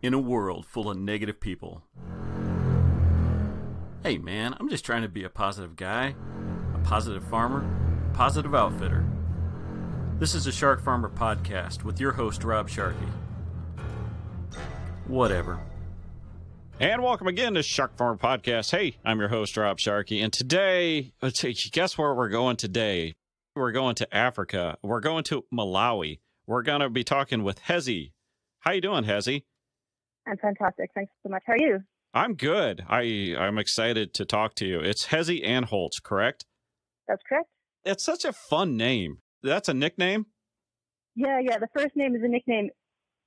in a world full of negative people. Hey man, I'm just trying to be a positive guy, a positive farmer, a positive outfitter. This is the Shark Farmer Podcast with your host, Rob Sharkey. Whatever. And welcome again to Shark Farmer Podcast. Hey, I'm your host, Rob Sharkey. And today, guess where we're going today? We're going to Africa. We're going to Malawi. We're going to be talking with Hezy. How you doing, Hezy? I'm fantastic. Thanks so much. How are you? I'm good. I'm excited to talk to you. It's Hezy Anholz, correct? That's correct. It's such a fun name. That's a nickname? Yeah. The first name is a nickname.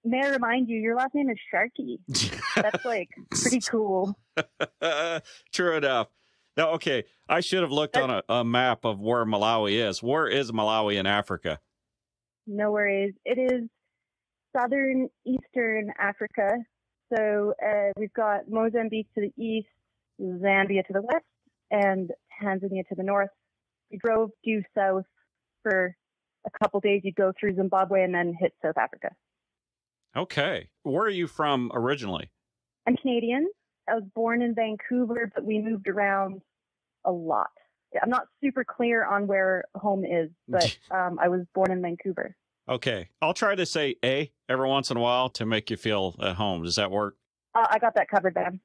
May I remind you, your last name is Sharkey. That's like pretty cool. True enough. Now, okay, I should have looked on a map of where Malawi is. Where is Malawi in Africa? No worries. It is southern eastern Africa. So we've got Mozambique to the east, Zambia to the west, and Tanzania to the north. We drove due south for a couple days. You'd go through Zimbabwe and then hit South Africa. Okay. Where are you from originally? I'm Canadian. I was born in Vancouver, but we moved around a lot. I'm not super clear on where home is, but I was born in Vancouver. Okay. I'll try to say A every once in a while to make you feel at home. Does that work? I got that covered, man.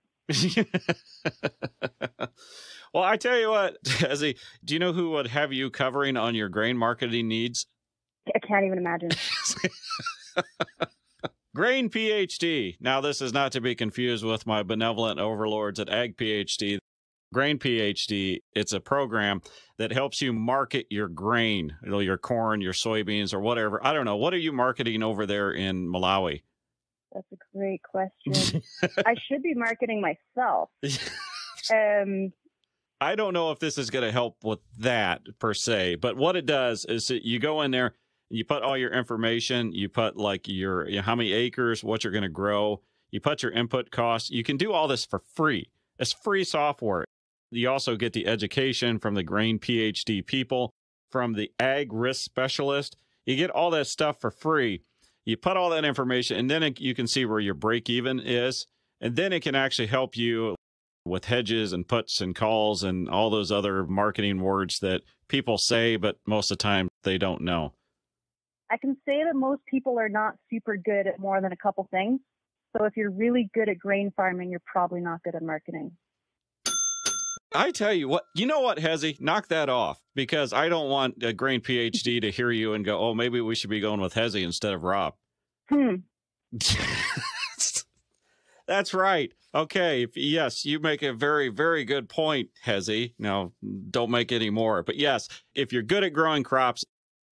Well, I tell you what, Hezy, do you know who would have you covering on your grain marketing needs? I can't even imagine. Grain PhD. Now, this is not to be confused with my benevolent overlords at Ag PhD. Grain PhD, it's a program that helps you market your grain, your corn, your soybeans, or whatever. I don't know. What are you marketing over there in Malawi? That's a great question. I should be marketing myself. I don't know if this is going to help with that per se, but what it does is that you go in there, you put all your information, you put like how many acres, what you're going to grow, you put your input costs. You can do all this for free. It's free software. You also get the education from the Grain PhD people, from the ag risk specialist. You get all that stuff for free. You put all that information, and then you can see where your break even is. And then it can actually help you with hedges and puts and calls and all those other marketing words that people say, but most of the time they don't know. I can say that most people are not super good at more than a couple things. So if you're really good at grain farming, you're probably not good at marketing. I tell you what, Hezy, knock that off, because I don't want a grain PhD to hear you and go, oh, maybe we should be going with Hezy instead of Rob. That's right. Okay. Yes, you make a very, very good point, Hezy. Now, don't make any more. But yes, if you're good at growing crops,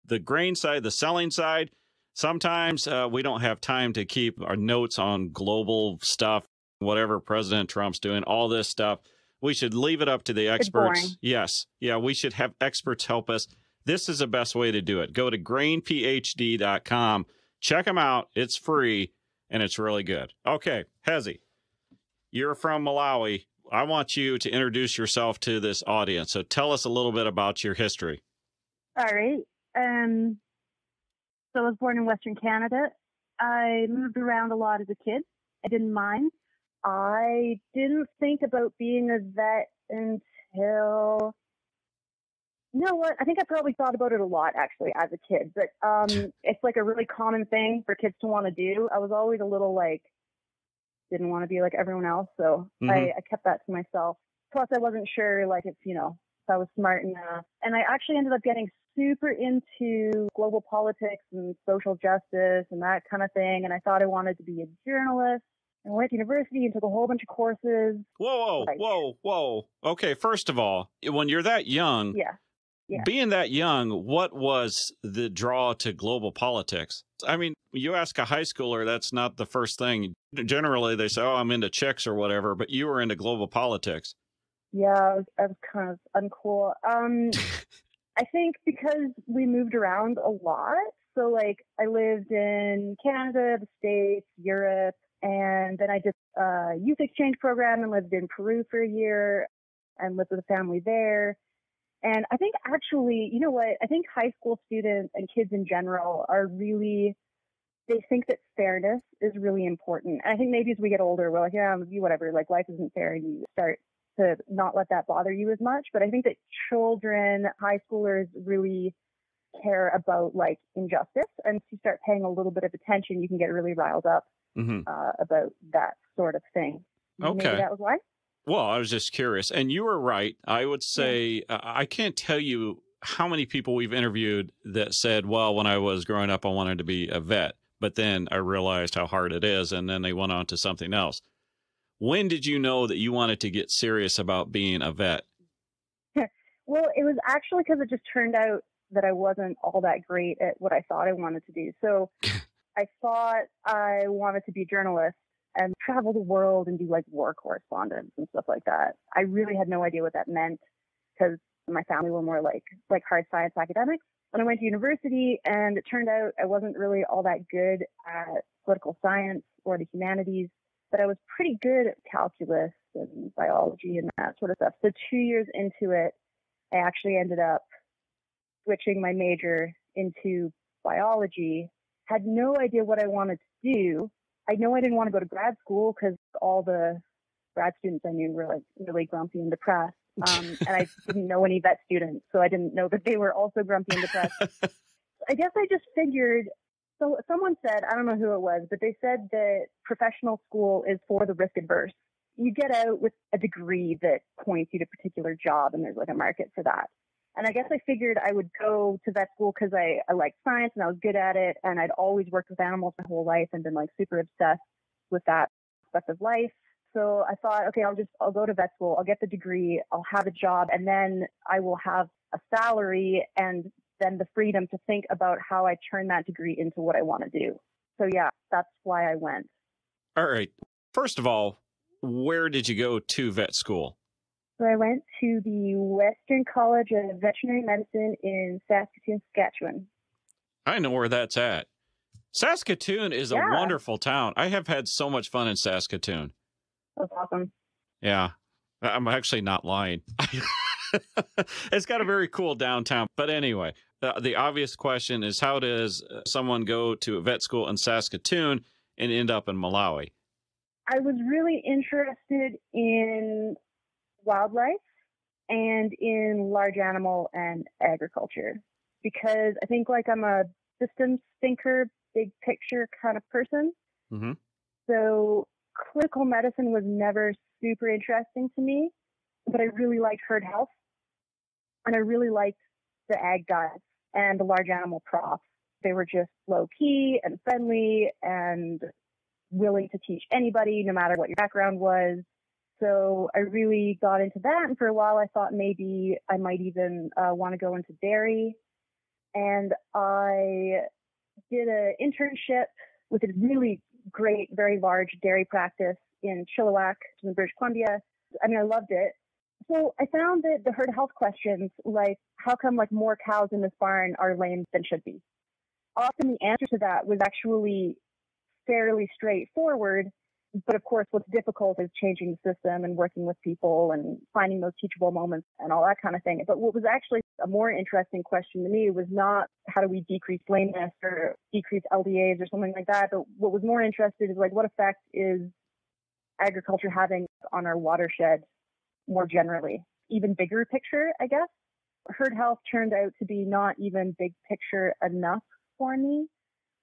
the grain side, the selling side, sometimes we don't have time to keep our notes on global stuff, whatever President Trump's doing, all this stuff. We should leave it up to the experts. Yes. Yeah, we should have experts help us. This is the best way to do it. Go to grainphd.com. Check them out. It's free, and it's really good. Okay, Hezy, you're from Malawi. I want you to introduce yourself to this audience. So tell us a little bit about your history. All right. So I was born in Western Canada. I moved around a lot as a kid. I didn't mind. I didn't think about being a vet until, you know what? I think I probably thought about it a lot, actually, as a kid. But it's like a really common thing for kids to want to do. I was always a little didn't want to be like everyone else. So I kept that to myself. Plus, I wasn't sure, if I was smart enough. And I actually ended up getting super into global politics and social justice and that kind of thing. And I thought I wanted to be a journalist. I went to university and took a whole bunch of courses. Whoa. Okay, first of all, when you're that young, being that young, what was the draw to global politics? I mean, you ask a high schooler, that's not the first thing. Generally, they say, oh, I'm into chicks or whatever, but you were into global politics. Yeah, I was kind of uncool. I think because we moved around a lot. So, I lived in Canada, the States, Europe, and then I did a youth exchange program and lived in Peru for a year and lived with a family there. And I think actually, you know what? I think high school students and kids in general are really they think that fairness is really important. And I think maybe as we get older, we're like, yeah, whatever, like life isn't fair, and you start to not let that bother you as much. But I think that children, high schoolers really care about like injustice. And if you start paying a little bit of attention, you can get really riled up about that sort of thing. Okay. Maybe that was why. Well, I was just curious. And you were right. I would say, I can't tell you how many people we've interviewed that said, well, when I was growing up, I wanted to be a vet, but then I realized how hard it is. And then they went on to something else. When did you know that you wanted to get serious about being a vet? Well, it was actually because it just turned out that I wasn't all that great at what I thought I wanted to do. So I thought I wanted to be a journalist and travel the world and do like war correspondence and stuff like that. I really had no idea what that meant because my family were more like hard science academics. And I went to university, and it turned out I wasn't really all that good at political science or the humanities, but I was pretty good at calculus and biology and that sort of stuff. So 2 years into it, I actually ended up switching my major into biology. Had no idea what I wanted to do. I know I didn't want to go to grad school because all the grad students I knew were like really grumpy and depressed. And I didn't know any vet students, so I didn't know that they were also grumpy and depressed. I guess I just figured, so someone said, I don't know who it was, but they said that professional school is for the risk adverse. You get out with a degree that points you to a particular job, and there's like a market for that. And I guess I figured I would go to vet school because I liked science and I was good at it. And I'd always worked with animals my whole life and been like super obsessed with that aspect of life. So I thought, okay, I'll go to vet school. I'll get the degree. I'll have a job, and then I will have a salary and then the freedom to think about how I turn that degree into what I want to do. So yeah, that's why I went. All right. First of all, where did you go to vet school? So I went to the Western College of Veterinary Medicine in Saskatoon, Saskatchewan. I know where that's at. Saskatoon is a wonderful town. I have had so much fun in Saskatoon. That's awesome. Yeah, I'm actually not lying. It's got a very cool downtown. But anyway, the obvious question is, how does someone go to a vet school in Saskatoon and end up in Malawi? I was really interested in wildlife and in large animal and agriculture because I think like I'm a systems thinker, big picture kind of person. Mm-hmm. So clinical medicine was never super interesting to me, but I really liked herd health, and I really liked the ag guys and the large animal prof. They were just low key and friendly and willing to teach anybody, no matter what your background was. So I really got into that, and for a while I thought maybe I might even want to go into dairy. And I did an internship with a really great, very large dairy practice in Chilliwack, in British Columbia. I mean, I loved it. So I found that the herd health questions, like how come like more cows in this barn are lame than should be? Often the answer to that was actually fairly straightforward. But of course, what's difficult is changing the system and working with people and finding those teachable moments and all that kind of thing. But what was actually a more interesting question to me was not how do we decrease lameness or decrease LDAs or something like that. But what was more interesting is like what effect is agriculture having on our watershed more generally? Even bigger picture, I guess. Herd health turned out to be not even big picture enough for me.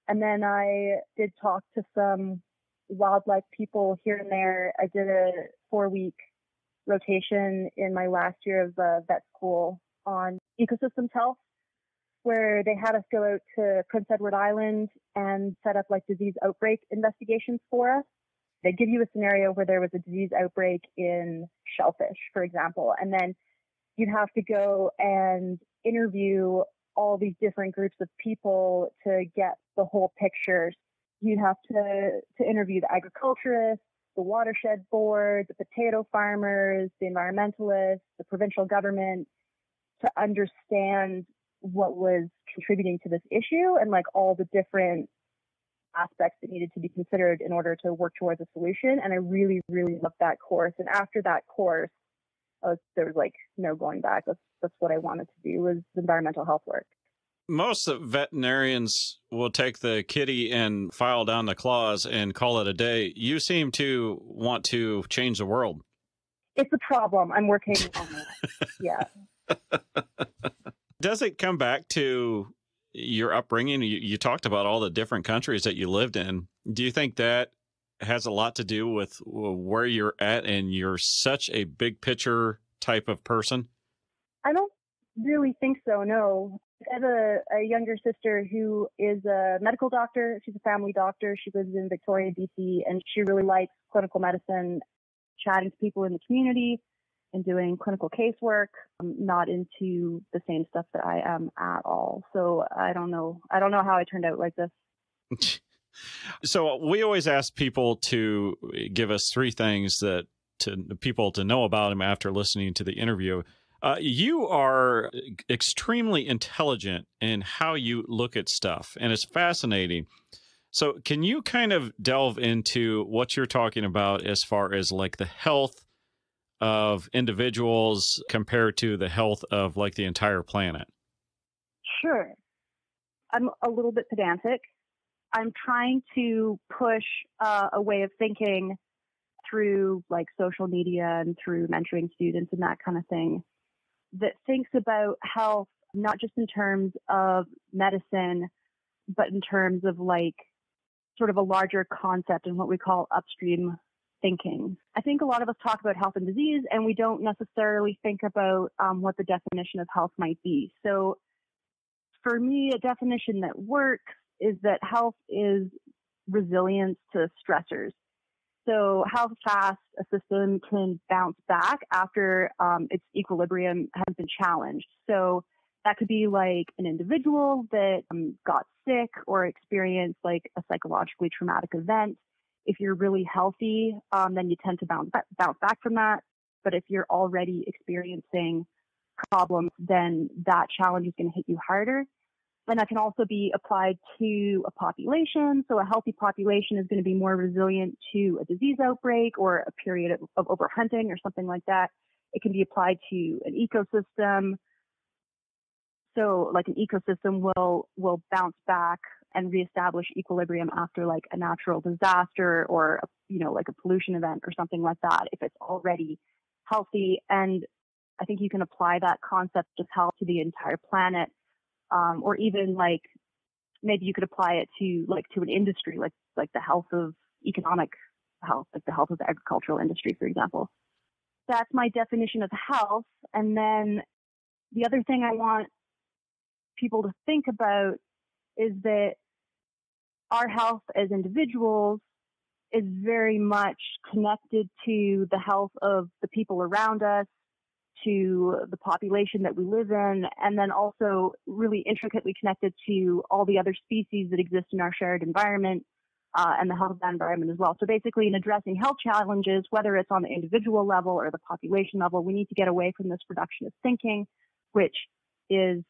And then I did talk to some wildlife people here and there. I did a 4-week rotation in my last year of vet school on ecosystems health, where they had us go out to Prince Edward Island and set up like disease outbreak investigations for us. They'd give you a scenario where there was a disease outbreak in shellfish, for example, and then you'd have to go and interview all these different groups of people to get the whole picture. You'd have to interview the agriculturists, the watershed board, the potato farmers, the environmentalists, the provincial government to understand what was contributing to this issue and like all the different aspects that needed to be considered in order to work towards a solution. And I really, really loved that course. And after that course, there was like no going back. That's what I wanted to do was environmental health work. Most veterinarians will take the kitty and file down the claws and call it a day. You seem to want to change the world. It's a problem. I'm working on it. Yeah. Does it come back to your upbringing? You talked about all the different countries that you lived in. Do you think that has a lot to do with where you're at and you're such a big picture type of person? I don't really think so, no. I have a younger sister who is a medical doctor. She's a family doctor. She lives in Victoria, BC, and she really likes clinical medicine, chatting to people in the community and doing clinical casework. I'm not into the same stuff that I am at all. So I don't know how I turned out like this. So we always ask people to give us 3 things that to people to know about them after listening to the interview. You are extremely intelligent in how you look at stuff, and it's fascinating. So can you kind of delve into what you're talking about as far as like the health of individuals compared to the health of like the entire planet? Sure. I'm a little bit pedantic. I'm trying to push a way of thinking through like social media and through mentoring students and that kind of thing that thinks about health, not just in terms of medicine, but in terms of like sort of a larger concept and what we call upstream thinking. I think a lot of us talk about health and disease, and we don't necessarily think about what the definition of health might be. So for me, a definition that works is that health is resilience to stressors. So how fast a system can bounce back after its equilibrium has been challenged. So that could be like an individual that got sick or experienced like a psychologically traumatic event. If you're really healthy, then you tend to bounce back from that. But if you're already experiencing problems, then that challenge is going to hit you harder. And that can also be applied to a population. So a healthy population is going to be more resilient to a disease outbreak or a period of overhunting or something like that. It can be applied to an ecosystem. So like an ecosystem will bounce back and reestablish equilibrium after like a natural disaster or, like a pollution event or something like that, if it's already healthy. And I think you can apply that concept of health to the entire planet. Or even like maybe you could apply it to an industry, like the health of economic health, like the health of the agricultural industry, for example. That's my definition of health. And then the other thing I want people to think about is that our health as individuals is very much connected to the health of the people around us, to the population that we live in, and then also really intricately connected to all the other species that exist in our shared environment and the health of that environment as well. So basically in addressing health challenges, whether it's on the individual level or the population level, we need to get away from this reductionist thinking, which is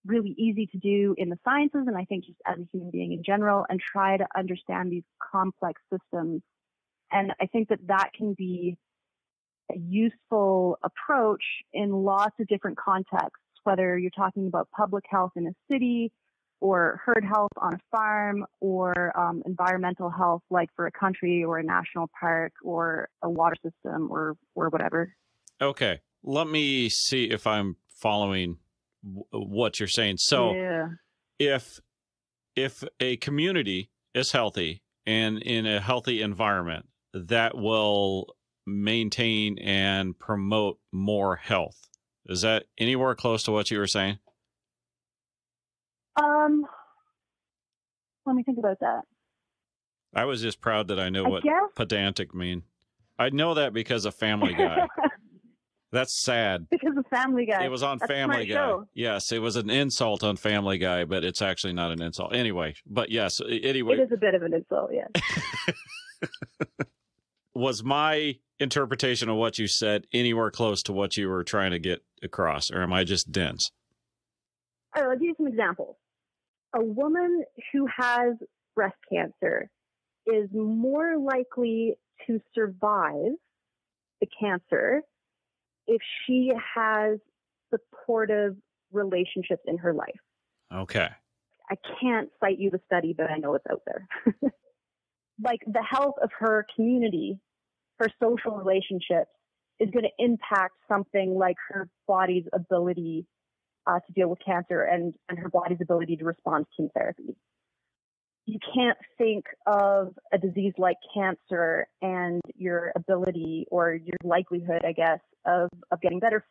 really easy to do in the sciences, and I think just as a human being in general, and try to understand these complex systems. And I think that can be a useful approach in lots of different contexts, whether you're talking about public health in a city or herd health on a farm or environmental health like for a country or a national park or a water system or whatever. Okay. Let me see if I'm following what you're saying. So yeah. if a community is healthy and in a healthy environment, that will maintain and promote more health. Is that anywhere close to what you were saying? Let me think about that. I was just proud that I know what pedantic mean. I know that because of Family Guy. That's sad. Because of Family Guy. It was on Family Guy. Show. Yes, it was an insult on Family Guy, but it's actually not an insult. Anyway, but yes, anyway. It is a bit of an insult, yes. Was my interpretation of what you said anywhere close to what you were trying to get across, or am I just dense? All right, I'll give you some examples. A woman who has breast cancer is more likely to survive the cancer if she has supportive relationships in her life. Okay. I can't cite you the study, but I know it's out there. Like the health of her community, her social relationships is going to impact something like her body's ability to deal with cancer and her body's ability to respond to chemotherapy. You can't think of a disease like cancer and your ability or your likelihood, I guess, of getting better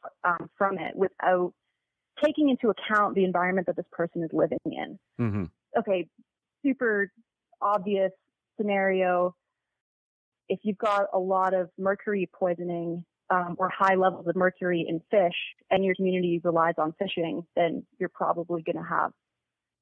from it without taking into account the environment that this person is living in. Mm-hmm. Okay, super obvious scenario. If you've got a lot of mercury poisoning or high levels of mercury in fish and your community relies on fishing, then you're probably going to have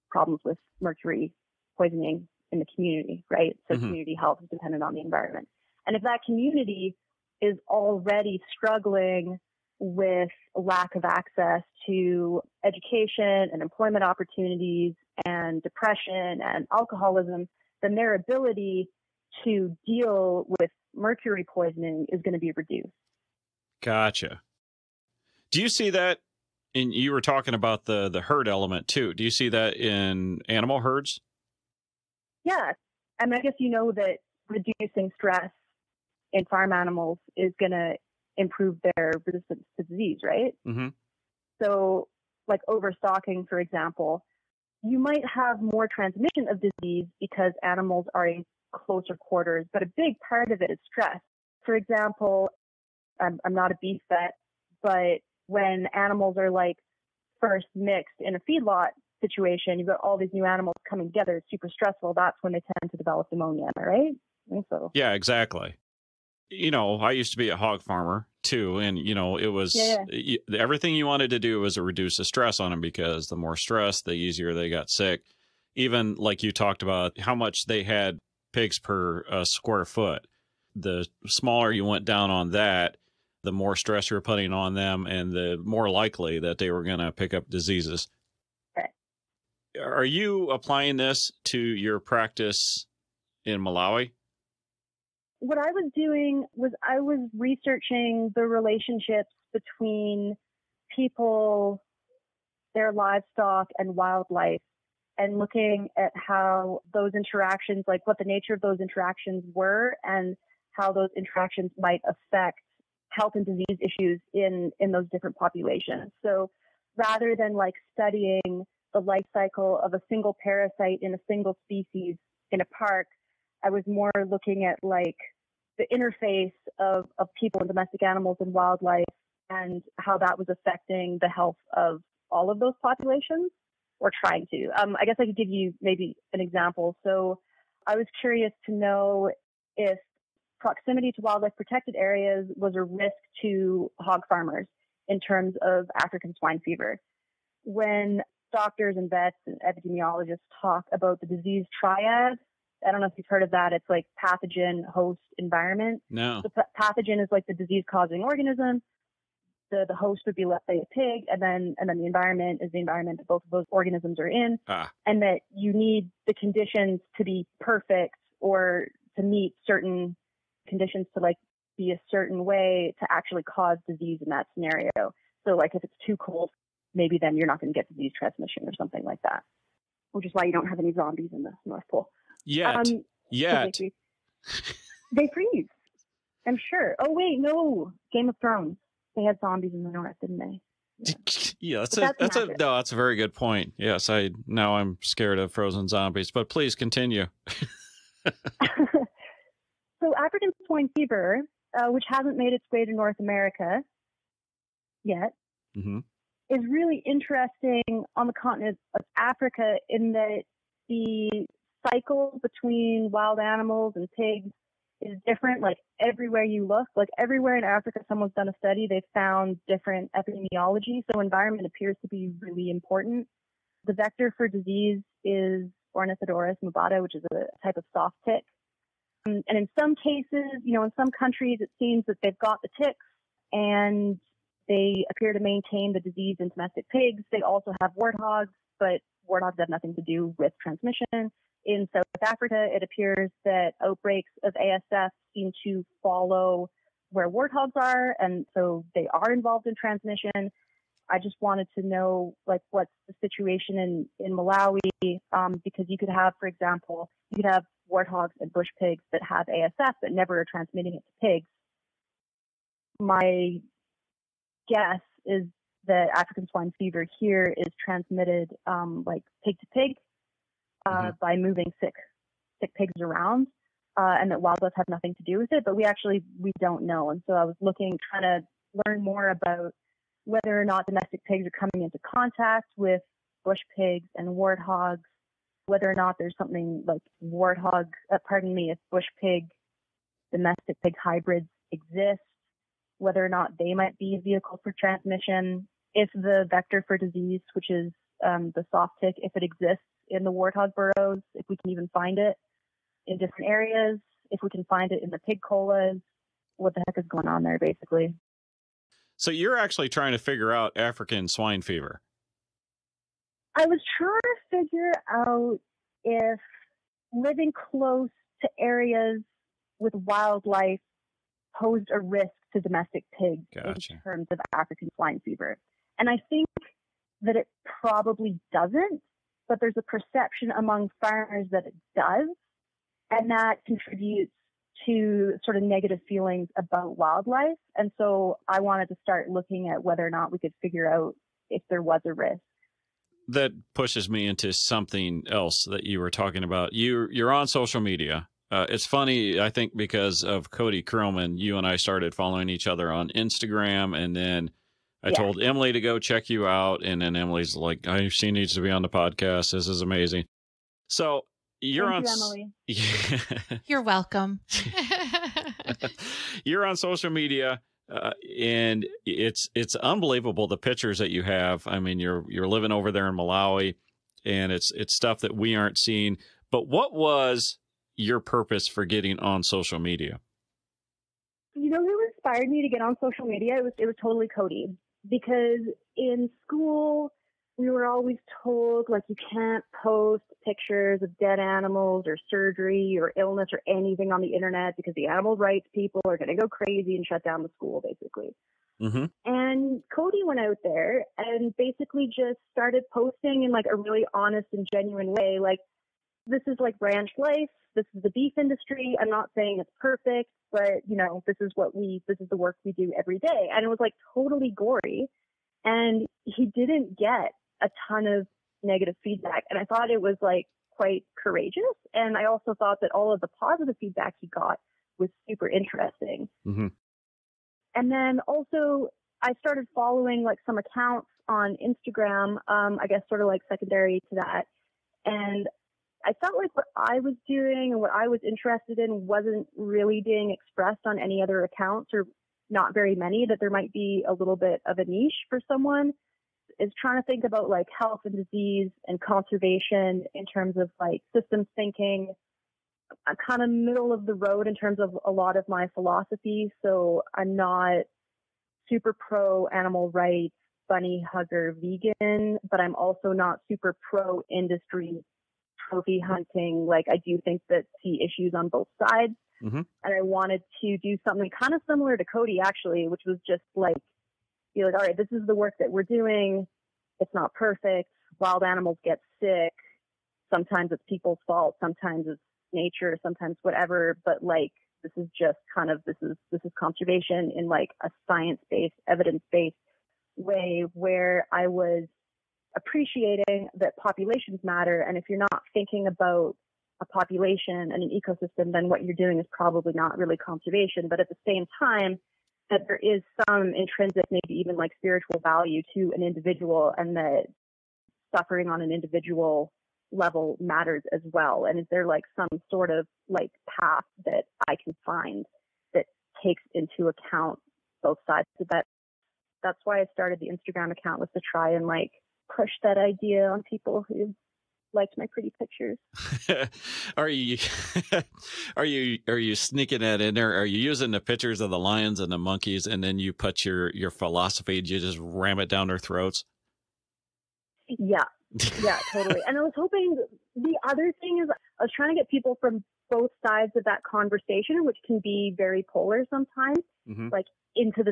problems with mercury poisoning in the community, right? So community health is dependent on the environment. And if that community is already struggling with lack of access to education and employment opportunities and depression and alcoholism, then their ability to deal with mercury poisoning is going to be reduced. Gotcha. Do you see that you were talking about the herd element too. Do you see that in animal herds? Yeah. I mean, I guess you know that reducing stress in farm animals is going to improve their resistance to disease, right? Mm-hmm. So, like overstocking, for example, you might have more transmission of disease because animals are in closer quarters, but a big part of it is stress. For example, I'm not a beef vet, but when animals are like first mixed in a feedlot situation, you've got all these new animals coming together. It's super stressful. That's when they tend to develop pneumonia, am I right? I think so. Yeah, exactly. You know, I used to be a hog farmer too. And, you know, it was everything you wanted to do was to reduce the stress on them, because the more stress, the easier they got sick. Even like you talked about how much they had pigs per square foot. The smaller you went down on that, the more stress you're putting on them and the more likely that they were going to pick up diseases. Okay. Are you applying this to your practice in Malawi? What I was doing was I was researching the relationships between people, their livestock, and wildlife, and looking at how those interactions, like what the nature of those interactions were and how those interactions might affect health and disease issues in those different populations. So rather than like studying the life cycle of a single parasite in a single species in a park, I was more looking at like the interface of people and domestic animals and wildlife and how that was affecting the health of all of those populations, or trying to. I guess I could give you maybe an example. So I was curious to know if proximity to wildlife protected areas was a risk to hog farmers in terms of African swine fever. When doctors and vets and epidemiologists talk about the disease triad, I don't know if you've heard of that. It's like pathogen, host, environment. No. The pathogen is like the disease-causing organism. The host would be, let's say, a pig, and then the environment is the environment that both of those organisms are in, and that you need the conditions to be perfect or to meet certain conditions to like be a certain way to actually cause disease in that scenario. So like if it's too cold, maybe then you're not going to get disease transmission or something like that, which is why you don't have any zombies in the North Pole. Yet. They freeze, I'm sure. Oh, wait, no. Game of Thrones. They had zombies in the North, didn't they? Yeah, that's a very good point. Yes, now I'm scared of frozen zombies, but please continue. So African swine fever, which hasn't made its way to North America yet, is really interesting on the continent of Africa in that the cycle between wild animals and pigs is different, like everywhere you look. Like everywhere in Africa someone's done a study, they've found different epidemiology. So environment appears to be really important. The vector for disease is Ornithodorus mubata, which is a type of soft tick. And in some cases, in some countries, it seems that they've got the ticks and they appear to maintain the disease in domestic pigs. They also have warthogs, but warthogs have nothing to do with transmission. In South Africa, it appears that outbreaks of ASF seem to follow where warthogs are, and so they are involved in transmission. I just wanted to know, like, what's the situation in Malawi, because you could have, for example, you could have warthogs and bush pigs that have ASF but never are transmitting it to pigs. My guess is that African swine fever here is transmitted like pig to pig by moving sick pigs around, and that wildlife have nothing to do with it. But we don't know. And so I was trying to learn more about whether or not domestic pigs are coming into contact with bush pigs and warthogs, whether or not there's something like if bush pig, domestic pig hybrids exist, whether or not they might be a vehicle for transmission, if the vector for disease, which is the soft tick, if it exists in the warthog burrows, if we can even find it in different areas, if we can find it in the pig colas, what the heck is going on there, basically. So you're actually trying to figure out African swine fever. I was trying to figure out if living close to areas with wildlife posed a risk to domestic pigs in terms of African swine fever. And I think that it probably doesn't, but there's a perception among farmers that it does, and that contributes to sort of negative feelings about wildlife. And so I wanted to start looking at whether or not we could figure out if there was a risk. That pushes me into something else that you were talking about. You're on social media. It's funny, I think, because of Cody Krillman, you and I started following each other on Instagram, and then I told Emily to go check you out, and then Emily's like, she needs to be on the podcast. This is amazing. So you're Thank you, Emily. You're welcome. You're on social media, and it's unbelievable, the pictures that you have. I mean, you're living over there in Malawi, and it's stuff that we aren't seeing. But what was your purpose for getting on social media? You know who inspired me to get on social media? It was totally Cody, because in school we were always told, like, you can't post pictures of dead animals or surgery or illness or anything on the internet because the animal rights people are going to go crazy and shut down the school, basically. Mm-hmm. And Cody went out there and basically just started posting in like a really honest and genuine way. Like, this is like ranch life. This is the beef industry. I'm not saying it's perfect, but you know, this is the work we do every day. And it was like totally gory. And he didn't get a ton of negative feedback. And I thought it was like quite courageous. And I also thought that all of the positive feedback he got was super interesting. Mm-hmm. And then also I started following like some accounts on Instagram, I guess sort of like secondary to that. And I felt like what I was doing and what I was interested in wasn't really being expressed on any other accounts, or not very many, that there might be a little bit of a niche for someone. Is trying to think about like health and disease and conservation in terms of like systems thinking. I'm kind of middle of the road in terms of a lot of my philosophy. So I'm not super pro animal rights, bunny hugger, vegan, but I'm also not super pro industry trophy hunting. Like, I do think that see issues on both sides. Mm-hmm. And I wanted to do something kind of similar to Cody, actually, which was just like, be like, all right, this is the work that we're doing. It's not perfect. Wild animals get sick. Sometimes it's people's fault. Sometimes it's nature. Sometimes whatever. But like, this is just kind of, this is conservation in like a science-based, evidence-based way, where I was appreciating that populations matter. And if you're not thinking about a population and an ecosystem, then what you're doing is probably not really conservation. But at the same time, that there is some intrinsic, maybe even like spiritual value to an individual, and that suffering on an individual level matters as well. And is there like some sort of like path that I can find that takes into account both sides of that? That's why I started the Instagram account, was to try and like push that idea on people who liked my pretty pictures. Are you sneaking that in there? Are you using the pictures of the lions and the monkeys, and then you put your philosophy, you just ram it down their throats? Yeah, totally. And I was hoping, the other thing is, I was trying to get people from both sides of that conversation, which can be very polar sometimes, mm-hmm. like onto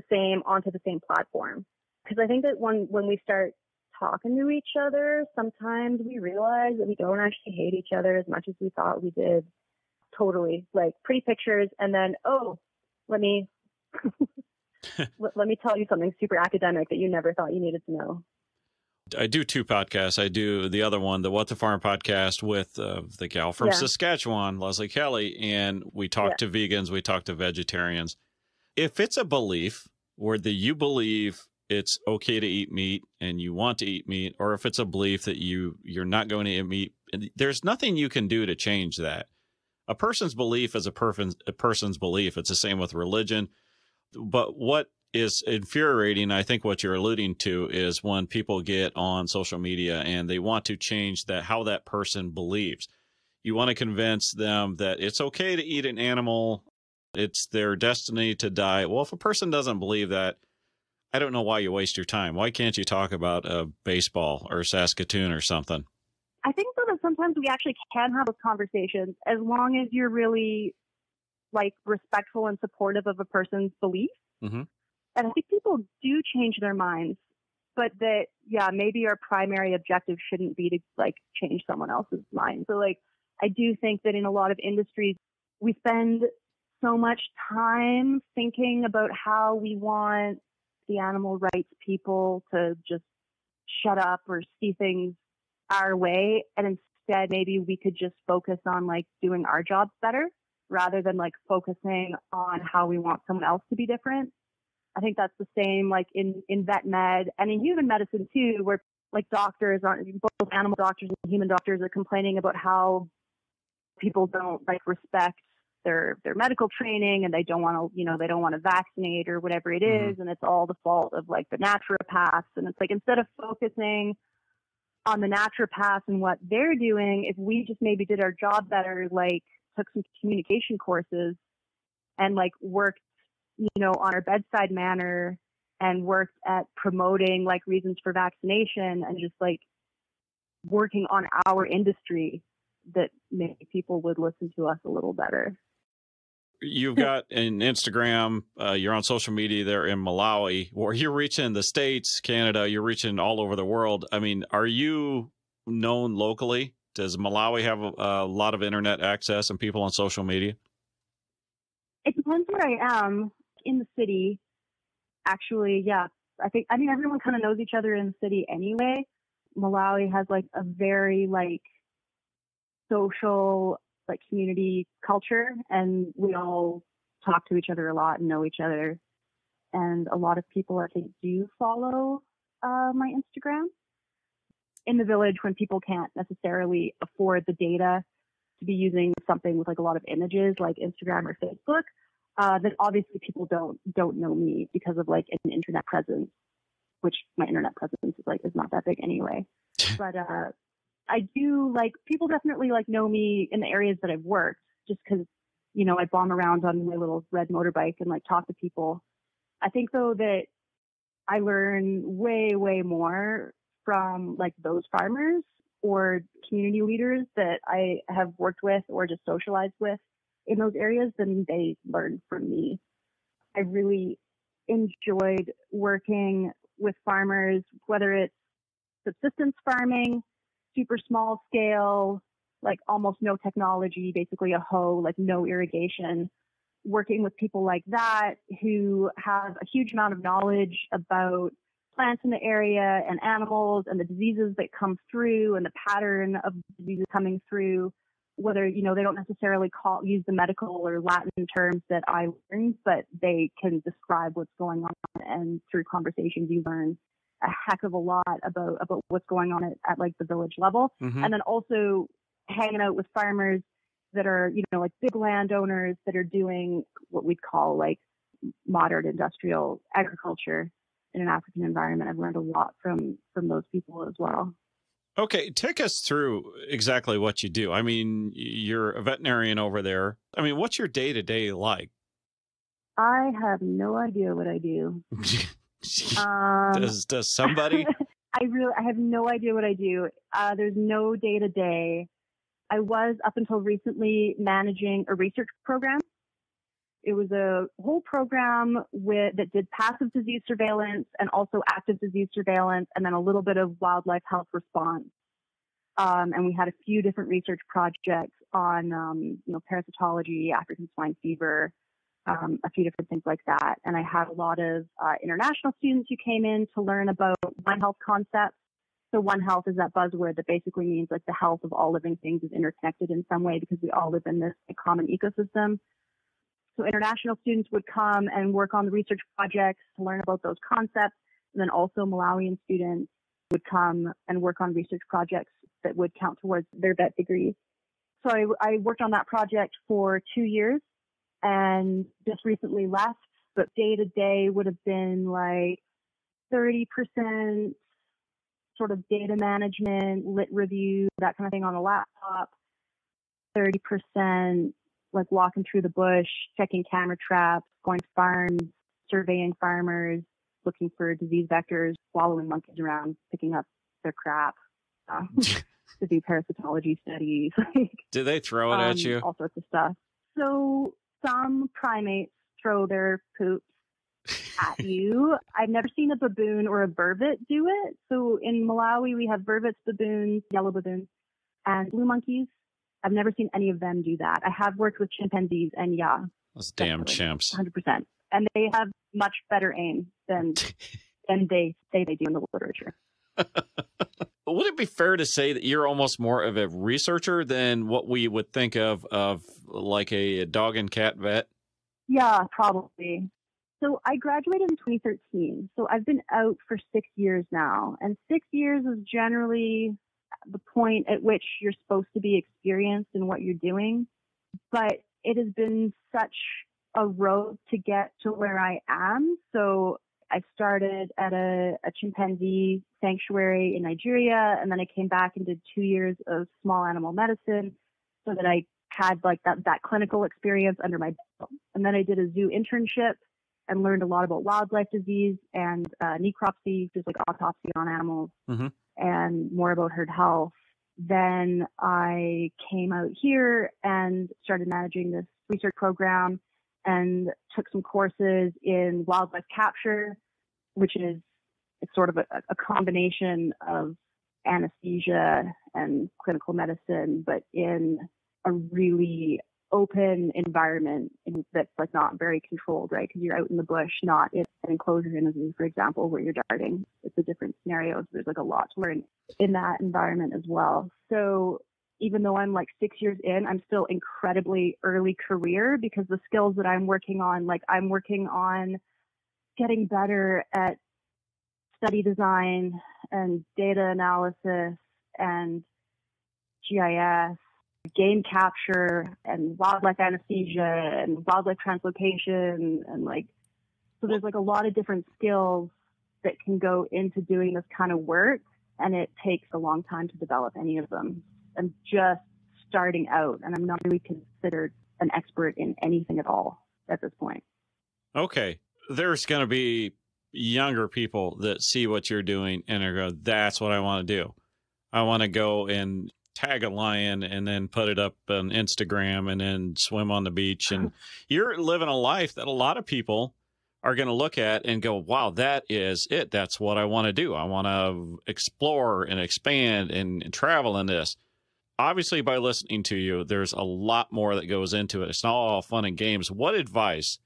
the same platform. Because I think that when we start talking to each other, sometimes we realize that we don't actually hate each other as much as we thought we did. Totally. Like pretty pictures and then, oh, let me let me tell you something super academic that you never thought you needed to know. I do 2 podcasts. I do the other one, the What the Farm podcast with the gal from Saskatchewan, Leslie Kelly, and we talk to vegans, we talk to vegetarians. If it's a belief where you believe it's okay to eat meat and you want to eat meat, or if it's a belief that you're not going to eat meat, there's nothing you can do to change that. A person's belief is a person's belief. It's the same with religion. But what is infuriating, I think what you're alluding to, is when people get on social media and they want to change how that person believes. You want to convince them that it's okay to eat an animal. It's their destiny to die. Well, if a person doesn't believe that, I don't know why you waste your time. Why can't you talk about baseball or Saskatoon or something? I think though that sometimes we actually can have those conversations as long as you're really like respectful and supportive of a person's belief. Mm-hmm. And I think people do change their minds, but that, maybe our primary objective shouldn't be to like change someone else's mind. So like, I do think that in a lot of industries, we spend so much time thinking about how we want the animal rights people to just shut up or see things our way. And instead, maybe we could just focus on like doing our jobs better rather than like focusing on how we want someone else to be different. I think that's the same like in vet med and in human medicine too, where like doctors aren't, both animal doctors and human doctors are complaining about how people don't like respect their medical training and they don't want to, they don't want to vaccinate or whatever it is. And it's all the fault of like the naturopaths. And it's like, instead of focusing on the naturopaths and what they're doing, if we just maybe did our job better, like took some communication courses and like worked, on our bedside manner and worked at promoting like reasons for vaccination and just like working on our industry, that maybe people would listen to us a little better. You've got an Instagram, you're on social media there in Malawi, where you're reaching the States, Canada, you're reaching all over the world. I mean, are you known locally? Does Malawi have a lot of internet access and people on social media? It depends where I am. In the city, actually, yeah. I mean, everyone kind of knows each other in the city anyway. Malawi has like a very like social like community culture, and we all talk to each other a lot and know each other. And a lot of people, I think, do follow my Instagram. In the village, when people can't necessarily afford the data to be using something with like a lot of images like Instagram or Facebook, then obviously people don't know me because of like an internet presence, which my internet presence is not that big anyway. But I do like, people definitely like know me in the areas that I've worked, just because, I bomb around on my little red motorbike and like talk to people. I think though that I learn way, way more from like those farmers or community leaders that I have worked with or just socialized with in those areas than they learned from me. I really enjoyed working with farmers, whether it's subsistence farming, super small scale, like almost no technology, basically a hoe, like no irrigation, working with people like that who have a huge amount of knowledge about plants in the area and animals and the diseases that come through and the pattern of diseases coming through, whether, they don't necessarily use the medical or Latin terms that I learned, but they can describe what's going on. And through conversations, you learn a heck of a lot about what's going on at like the village level. And then also hanging out with farmers that are, like big landowners that are doing what we'd call like modern industrial agriculture in an African environment. I've learned a lot from those people as well. Okay, take us through exactly what you do. I mean, you're a veterinarian over there. I mean, what's your day-to-day like? I have no idea what I do. Does somebody? I have no idea what I do. There's no day-to-day. I was, up until recently, managing a research program It was a whole program that did passive disease surveillance and also active disease surveillance, and then a little bit of wildlife health response. And we had a few different research projects on, parasitology, African swine fever, a few different things like that. And I had a lot of international students who came in to learn about One Health concepts. So One Health is that buzzword that basically means like the health of all living things is interconnected in some way because we all live in this common ecosystem. So international students would come and work on the research projects to learn about those concepts. And then also Malawian students would come and work on research projects that would count towards their vet degrees. So I worked on that project for 2 years and just recently left, but day to day would have been like 30% sort of data management, lit review, that kind of thing on a laptop, 30% like walking through the bush, checking camera traps, going to farms, surveying farmers, looking for disease vectors, following monkeys around, picking up their crap, to do parasitology studies. Do they throw it at you? All sorts of stuff. So some primates throw their poops at you. I've never seen a baboon or a vervet do it. So in Malawi, we have vervets, baboons, yellow baboons, and blue monkeys. I've never seen any of them do that. I have worked with chimpanzees, and yeah. Those damn chimps. 100%. And they have much better aim than they say they do in the literature. Would it be fair to say that you're almost more of a researcher than what we would think of like a dog and cat vet? Yeah, probably. So I graduated in 2013. So I've been out for 6 years now. And 6 years is generally the point at which you're supposed to be experienced in what you're doing. But it has been such a road to get to where I am. So I started at a chimpanzee sanctuary in Nigeria, and then I came back and did 2 years of small animal medicine so that I had like that clinical experience under my belt. And then I did a zoo internship and learned a lot about wildlife disease and necropsy, which is like autopsy on animals, and more about herd health. Then I came out here and started managing this research program and took some courses in wildlife capture, which is it's sort of a combination of anesthesia and clinical medicine, but in a really open environment that's like not very controlled, right? Because you're out in the bush, not in an enclosure in a zoo, for example, where you're darting. It's a different scenario. So there's like a lot to learn in that environment as well. So even though I'm like 6 years in, I'm still incredibly early career because the skills that I'm working on, like I'm working on getting better at study design and data analysis and GIS, game capture and wildlife anesthesia and wildlife translocation. And like, so there's like a lot of different skills that can go into doing this kind of work. And it takes a long time to develop any of them. I'm just starting out and I'm not really considered an expert in anything at all at this point. Okay. There's going to be younger people that see what you're doing and are going, that's what I want to do. I want to go and tag a lion and then put it up on Instagram and then swim on the beach. And you're living a life that a lot of people are going to look at and go, wow, that is it. That's what I want to do. I want to explore and expand and travel in this. Obviously, by listening to you, there's a lot more that goes into it. It's not all fun and games. What advice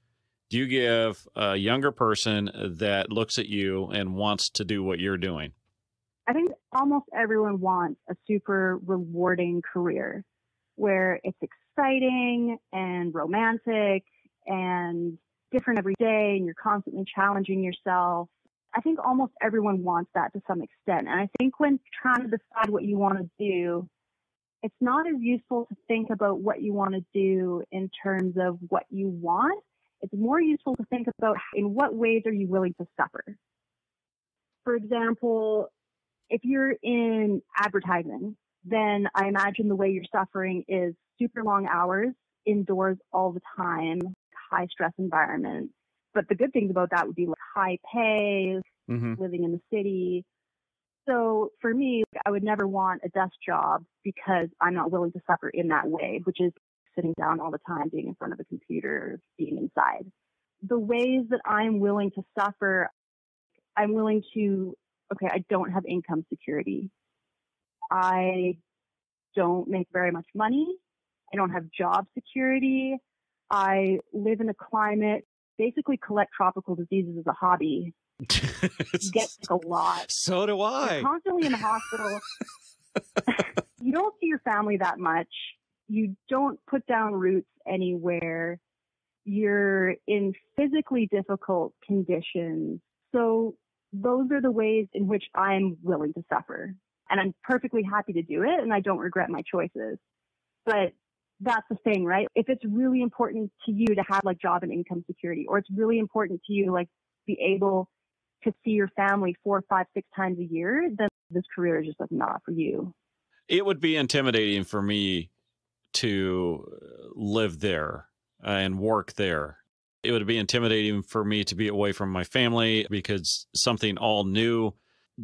do you give a younger person that looks at you and wants to do what you're doing? I think almost everyone wants a super rewarding career where it's exciting and romantic and different every day and you're constantly challenging yourself. I think almost everyone wants that to some extent. And I think when trying to decide what you want to do, it's not as useful to think about what you want to do in terms of what you want. It's more useful to think about in what ways are you willing to suffer. For example, if you're in advertising, then I imagine the way you're suffering is super long hours, indoors all the time, high stress environment. But the good things about that would be like high pay, living in the city. So for me, I would never want a desk job because I'm not willing to suffer in that way, which is sitting down all the time, being in front of a computer, being inside. The ways that I'm willing to suffer, I'm willing to, okay, I don't have income security. I don't make very much money. I don't have job security. I live in a climate, basically collect tropical diseases as a hobby. Get sick a lot. So do I. You're constantly in the hospital. You don't see your family that much. You don't put down roots anywhere. You're in physically difficult conditions. So those are the ways in which I'm willing to suffer. And I'm perfectly happy to do it, and I don't regret my choices. But that's the thing, right? If it's really important to you to have like job and income security, or it's really important to you like be able to see your family 4, 5, 6 times a year, then this career is just like not for you. It would be intimidating for me to live there and work there. It would be intimidating for me to be away from my family because something all new.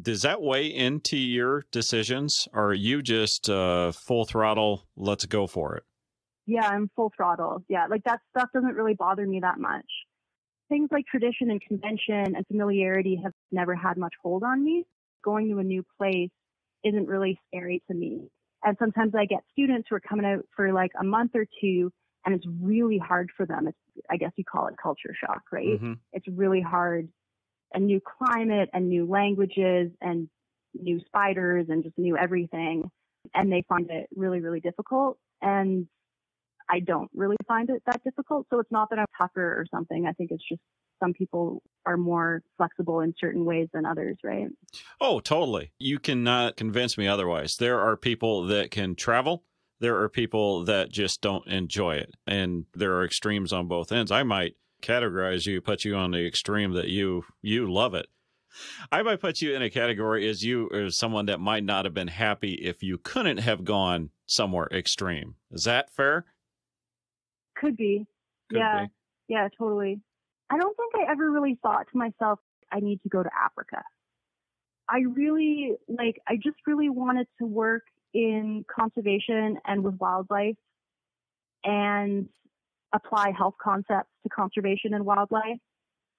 Does that weigh into your decisions? Or are you just full throttle, let's go for it? Yeah, I'm full throttle. Yeah, like that stuff doesn't really bother me that much. Things like tradition and convention and familiarity have never had much hold on me. Going to a new place isn't really scary to me. And sometimes I get students who are coming out for like a month or two, and it's really hard for them. I guess you call it culture shock, right? Mm-hmm. It's really hard. A new climate and new languages and new spiders and just new everything. And they find it really, really difficult. And I don't really find it that difficult. So it's not that I'm tougher or something. I think it's just some people are more flexible in certain ways than others, right? Oh, totally. You cannot convince me otherwise. There are people that can travel. There are people that just don't enjoy it. And there are extremes on both ends. I might categorize you, put you on the extreme that you love it. I might put you in a category as you as someone that might not have been happy if you couldn't have gone somewhere extreme. Is that fair? Could be. Could yeah. be. Yeah, totally. I don't think I ever really thought to myself, I need to go to Africa. I just really wanted to work in conservation and with wildlife and apply health concepts to conservation and wildlife.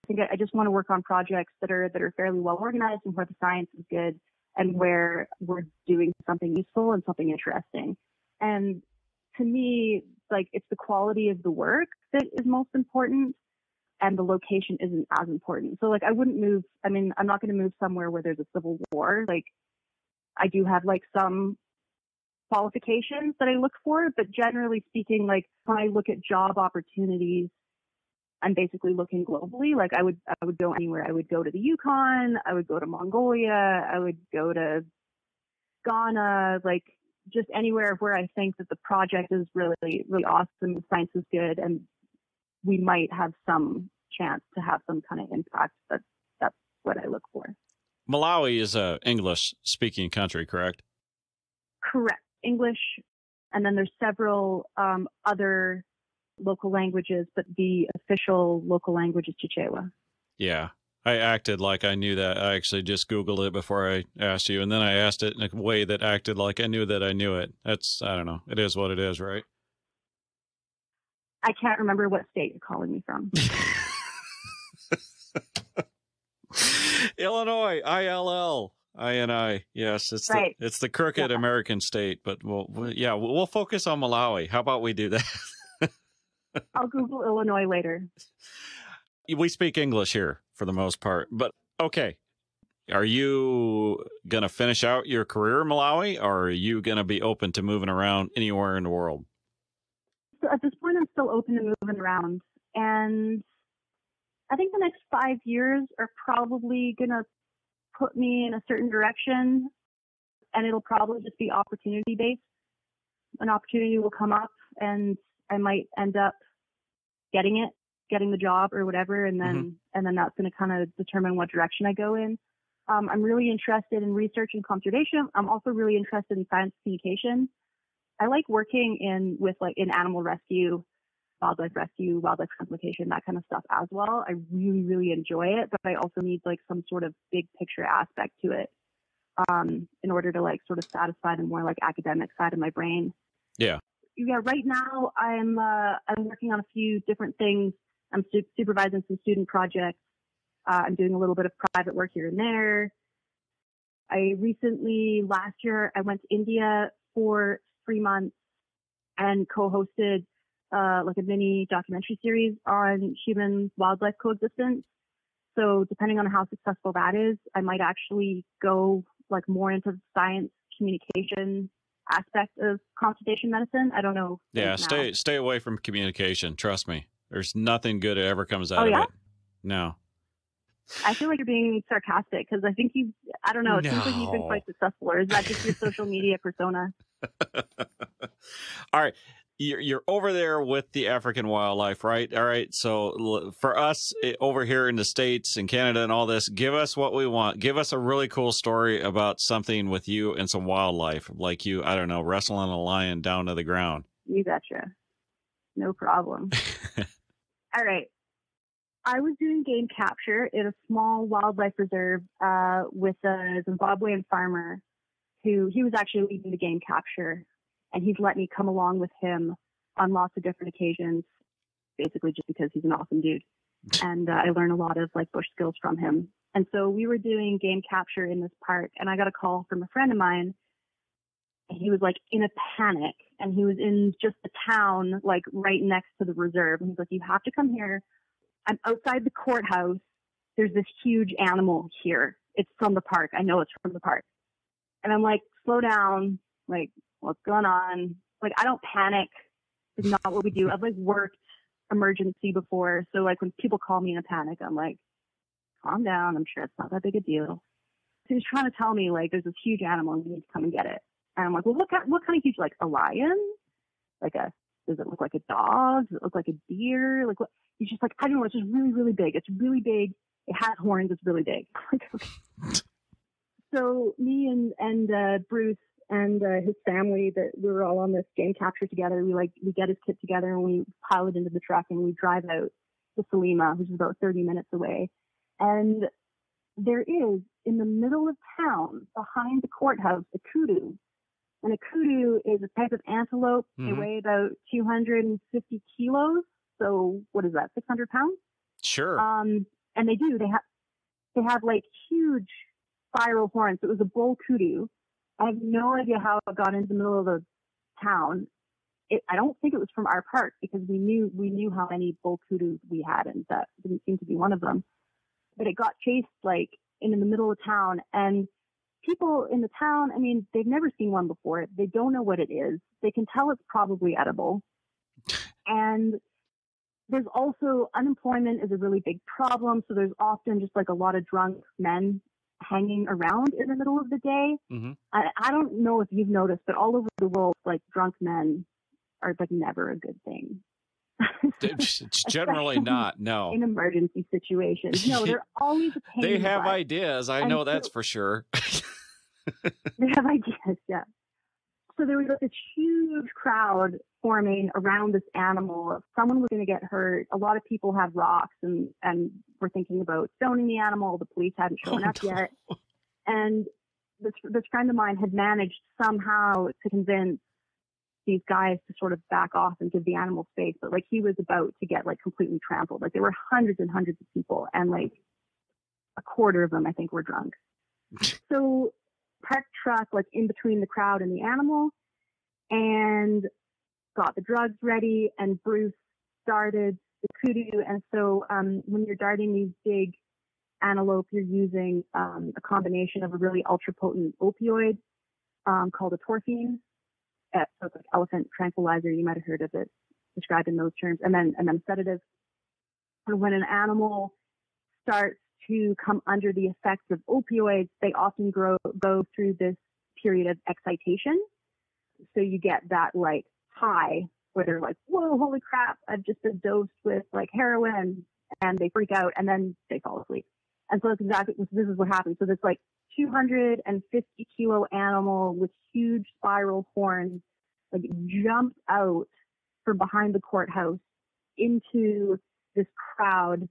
I think I just want to work on projects that are fairly well organized and where the science is good and where we're doing something useful and something interesting. And to me, like, it's the quality of the work that is most important, and the location isn't as important. So like, I wouldn't move. I mean, I'm not going to move somewhere where there's a civil war. Like, I do have like some qualifications that I look for, but generally speaking, like when I look at job opportunities, I'm basically looking globally. Like I would go anywhere. I would go to the Yukon. I would go to Mongolia. I would go to Ghana. Like just anywhere where I think that the project is really, really awesome. The science is good, and we might have some chance to have some kind of impact. That's what I look for. Malawi is a English-speaking country, correct? Correct. English, and then there's several other local languages, but the official local language is Chichewa. Yeah. I acted like I knew that. I actually just Googled it before I asked you, and then I asked it in a way that acted like I knew that I knew it. That's, I don't know. It is what it is, right? I can't remember what state you're calling me from. Illinois, ILL-INI. Yes, it's right. it's the crooked American state, but we'll focus on Malawi. How about we do that? I'll Google Illinois later. We speak English here for the most part, but okay. Are you going to finish out your career in Malawi, or are you going to be open to moving around anywhere in the world? So at this point, I'm still open to moving around. And I think the next 5 years are probably going to put me in a certain direction, and it'll probably just be opportunity based. An opportunity will come up, and I might end up getting the job or whatever, and then that's going to kind of determine what direction I go in. I'm really interested in research and conservation. I'm also really interested in science communication. I like working in animal rescue, wildlife conservation, that kind of stuff as well. I really, really enjoy it, but I also need like some sort of big picture aspect to it in order to like sort of satisfy the more like academic side of my brain. Yeah. yeah, right now I'm working on a few different things. I'm supervising some student projects. I'm doing a little bit of private work here and there. Last year, I went to India for 3 months and co-hosted like a mini documentary series on human wildlife coexistence. So depending on how successful that is, I might actually go like more into the science communication aspect of consultation medicine. I don't know. Yeah, stay away from communication. Trust me. There's nothing good that ever comes out of it. No. I feel like you're being sarcastic because I think I don't know. It seems like you've been quite successful. Or is that just your social media persona? All right. You're over there with the African wildlife, right? All right. So for us over here in the States and Canada and all this, give us what we want. Give us a really cool story about something with you and some wildlife, like you, I don't know, wrestling a lion down to the ground. You betcha. No problem. All right. I was doing game capture in a small wildlife reserve with a Zimbabwean farmer he was actually leading the game capture. And he's let me come along with him on lots of different occasions, basically just because he's an awesome dude. And I learned a lot of like bush skills from him. And so we were doing game capture in this park, and I got a call from a friend of mine. And he was like in a panic, and he was in just the town, like right next to the reserve. And he's like, "You have to come here. I'm outside the courthouse. There's this huge animal here. It's from the park. I know it's from the park." And I'm like, "Slow down. Like, what's going on?" Like, I don't panic. It's not what we do. I've like worked emergency before. So like when people call me in a panic, I'm like, calm down. I'm sure it's not that big a deal. So he's trying to tell me like, there's this huge animal and we need to come and get it. And I'm like, well, what kind of huge, like a lion? Does it look like a dog? Does it look like a deer? Like what? He's just like, I don't know. It's just really, really big. It's really big. It has horns. It's really big. Like, okay. So me and Bruce and his family, that we were all on this game capture together. We get his kit together and we pile it into the truck and we drive out to Salima, which is about 30 minutes away. And there is in the middle of town behind the courthouse a kudu. And a kudu is a type of antelope. Mm-hmm. They weigh about 250 kilos. So what is that? 600 pounds? Sure. And they have like huge spiral horns. So it was a bull kudu. I have no idea how it got into the middle of the town. I don't think it was from our park because we knew how many bull kudus we had, and that didn't seem to be one of them. But it got chased like in the middle of town, and people in the town, I mean, they've never seen one before. They don't know what it is. They can tell it's probably edible. And there's also unemployment is a really big problem. So there's often just like a lot of drunk men hanging around in the middle of the day. Mm-hmm. I don't know if you've noticed, but all over the world, like drunk men are like never a good thing. It's generally not. No. In emergency situations. No, they're always a pain. They have ideas. I know that's for sure. They have ideas, yeah. So there was this huge crowd forming around this animal. If someone was going to get hurt, a lot of people had rocks and were thinking about stoning the animal. The police hadn't shown up yet. And this friend of mine had managed somehow to convince these guys to sort of back off and give the animal space. But like he was about to get like completely trampled. Like there were hundreds and hundreds of people, and like a quarter of them, I think, were drunk. So parked truck like in between the crowd and the animal, and got the drugs ready, and Bruce started the kudu. And so when you're darting these big antelope, you're using a combination of a really ultra potent opioid called a torphine. So it's like elephant tranquilizer. You might have heard of it described in those terms. And then sedative. And when an animal starts to come under the effects of opioids, they often go through this period of excitation. So you get that like high where they're like, whoa, holy crap, I've just been dosed with like heroin, and they freak out and then they fall asleep. And so this is what happens. So this like 250 kilo animal with huge spiral horns like jumped out from behind the courthouse into this crowd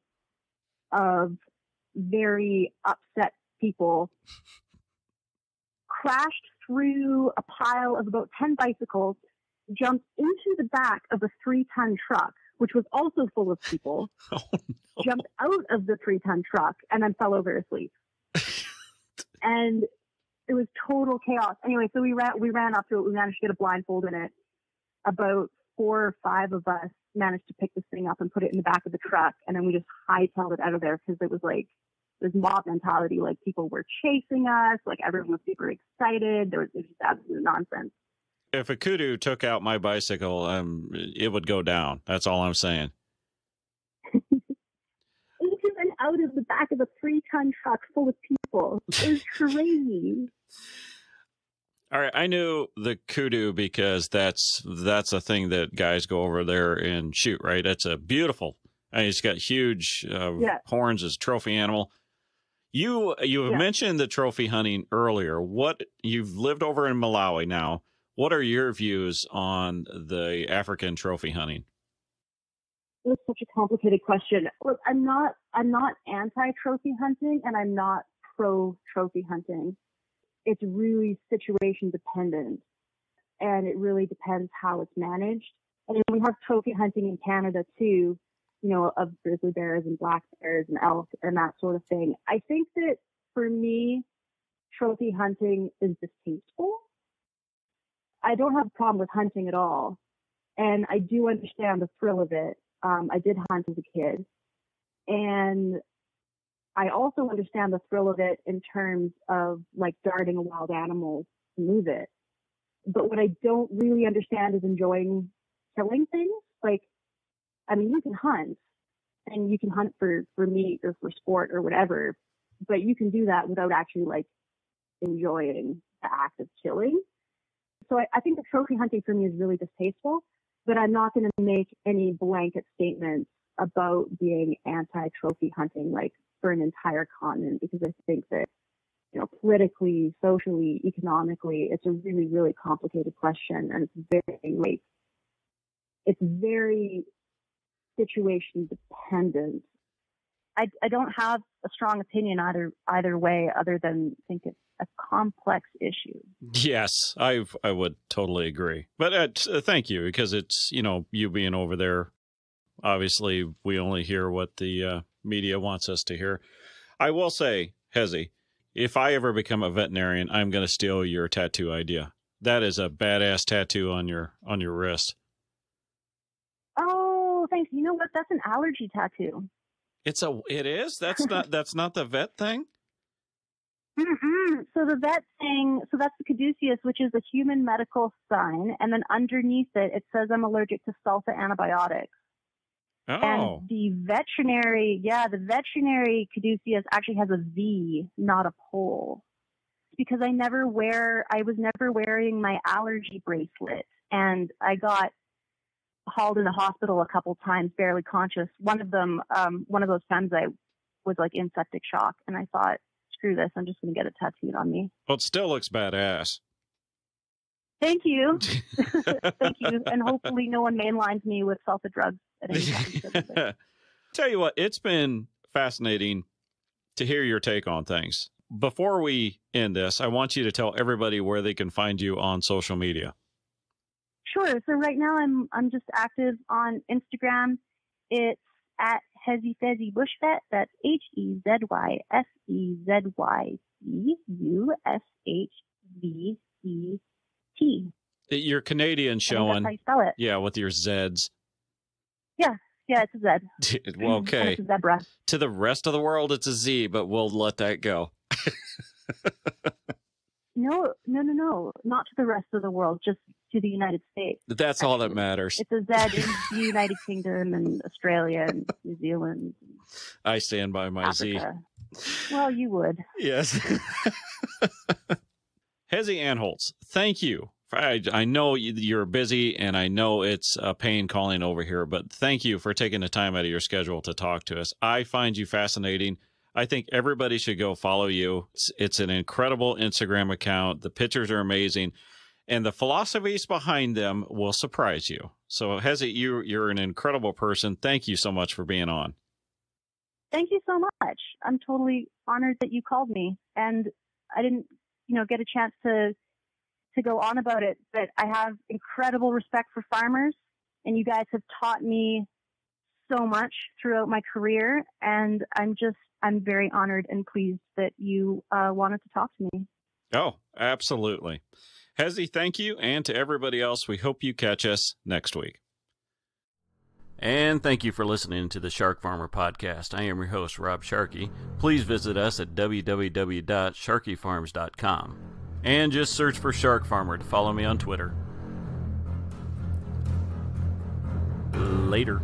of very upset people, crashed through a pile of about 10 bicycles, jumped into the back of a 3-ton truck, which was also full of people, Oh, no. jumped out of the 3-ton truck, and then fell over asleep. And it was total chaos. Anyway, so we ran up to it. We managed to get a blindfold in it. About 4 or 5 of us managed to pick this thing up and put it in the back of the truck, and then we just hightailed it out of there because it was like this mob mentality. Like, people were chasing us. Like, everyone was super excited. It was just absolute nonsense. If a kudu took out my bicycle, it would go down. That's all I'm saying. Even out of the back of a 3-ton truck full of people. It was crazy. All right, I knew the kudu because that's a thing that guys go over there and shoot, right? That's a beautiful. I mean, it's got huge horns as a trophy animal. You mentioned the trophy hunting earlier. What, you've lived over in Malawi now. What are your views on the African trophy hunting? It's such a complicated question. Look, I'm not anti-trophy hunting, and I'm not pro-trophy hunting. It's really situation dependent, and it really depends how it's managed. And we have trophy hunting in Canada too, you know, of grizzly bears and black bears and elk and that sort of thing. I think that for me, trophy hunting is distasteful. I don't have a problem with hunting at all, and I do understand the thrill of it. I did hunt as a kid, and I also understand the thrill of it in terms of like darting a wild animal to move it. But what I don't really understand is enjoying killing things. Like, I mean, you can hunt, and you can hunt for meat or for sport or whatever, but you can do that without actually like enjoying the act of killing. So I think the trophy hunting for me is really distasteful, but I'm not going to make any blanket statements about being anti-trophy hunting, like for an entire continent, because I think that, you know, politically, socially, economically, it's a really, really complicated question, and it's very situation dependent. I don't have a strong opinion either way, other than think it's a complex issue. Yes, I would totally agree. But thank you, because it's, you know, you being over there, obviously we only hear what the media wants us to hear. I will say, Hezy, if I ever become a veterinarian, I'm going to steal your tattoo idea. That is a badass tattoo on your wrist. Oh, thanks. You know what? That's an allergy tattoo. It is? That's not the vet thing? Mm-mm. So the vet thing, so that's the caduceus, which is a human medical sign. And then underneath it says I'm allergic to sulfa antibiotics. Oh. And the veterinary caduceus actually has a V, not a pole. Because I was never wearing my allergy bracelet. And I got hauled in the hospital a couple times, barely conscious. One of them, one of those times I was like in septic shock, and I thought, screw this, I'm just going to get it tattooed on me. Well, it still looks badass. Thank you. Thank you. And hopefully no one mainlines me with sulfa drugs at any time. Tell you what, it's been fascinating to hear your take on things. Before we end this, I want you to tell everybody where they can find you on social media. Sure. So right now I'm just active on Instagram. It's at Hezy BushVet. That's HEZYFEZYBUSHVET. You're Canadian showing. That's how you spell it. Yeah, with your Zs. Yeah, it's a Z. Well, okay. And it's a zebra. To the rest of the world, it's a Z, but we'll let that go. No. Not to the rest of the world, just to the United States. That's all that matters. It's a Z in the United Kingdom and Australia and New Zealand. I stand by my Africa. Z. Well, you would. Yes. Hezy Anholz, thank you. I know you're busy, and I know it's a pain calling over here, but thank you for taking the time out of your schedule to talk to us. I find you fascinating. I think everybody should go follow you. It's an incredible Instagram account. The pictures are amazing, and the philosophies behind them will surprise you. So, Hezy, you're an incredible person. Thank you so much for being on. Thank you so much. I'm totally honored that you called me, and I didn't, get a chance to to go on about it, but I have incredible respect for farmers, and you guys have taught me so much throughout my career, and I'm very honored and pleased that you wanted to talk to me. Oh, absolutely. Hezy, thank you. And to everybody else, we hope you catch us next week. And thank you for listening to the Shark Farmer Podcast. I am your host, Rob Sharkey. Please visit us at www.sharkyfarms.com. And just search for Shark Farmer to follow me on Twitter. Later.